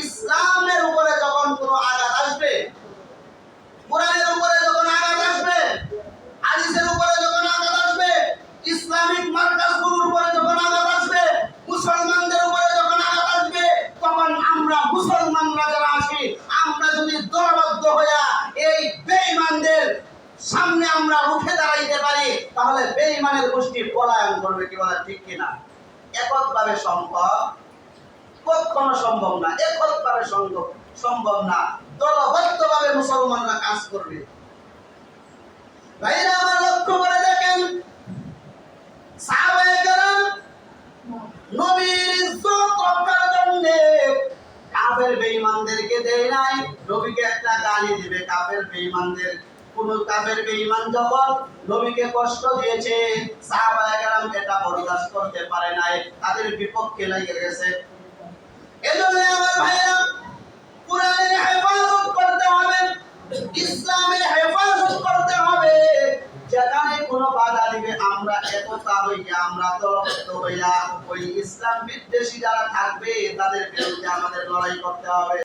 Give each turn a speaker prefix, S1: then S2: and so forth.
S1: ইসলামের উপরে যখন কোনো আঘাত আসবে, কোরআনের উপরে যখন আঘাত আসবে, হাদিসের উপরে যখন আঘাত আসবে, ইসলামিক মার্কাজগুলোর উপরে যখন আঘাত আসবে, মুসলমানদের উপরে যখন আঘাত আসবে, তখন আমরা মুসলমানরা যারা আছি, আমরা যদি দলবদ্ধ হইয়া এই বেঈমানদের সামনে আমরা রুখে দাঁড়াইতে পারি, তাহলে বেঈমানের গোষ্ঠী পলায়ন করবে। কি বলে ঠিক কিনা? এককভাবে সম্ভব? কখনো সম্ভব না। এককভাবে সম্ভব না। দলবদ্ধভাবে মুসলমানরা কাজ করবে। ভাইরা আমার, লক্ষ্য করে দেখেন, সাহাবায়ে কেরাম নবীর ইজ্জত রক্ষার জন্য কাফের বেঈমানদেরকে দেয় নাই। নবীকে একটা গালি দিবে কাফের বেঈমানদের। কোন কাফের বেঈমান যখন নবীকে কষ্ট দিয়েছে, সাহাবায়ে কেরাম এটা বরদাস্ত করতে পারে নাই, তাদের বিপক্ষে লেগে গেছে। এজন্য আমার ভাইরা, কোরআনের হেফাজত করতে হবে, ইসলামের হেফাজত করতে হবে। যেখানে কোনো বাধা দিবে, আমরা একতা হইয়া, আমরা দলবদ্ধ হইয়া ওই ইসলাম বিদ্বেষী যারা থাকবে তাদের বিরুদ্ধে আমাদের লড়াই করতে হবে।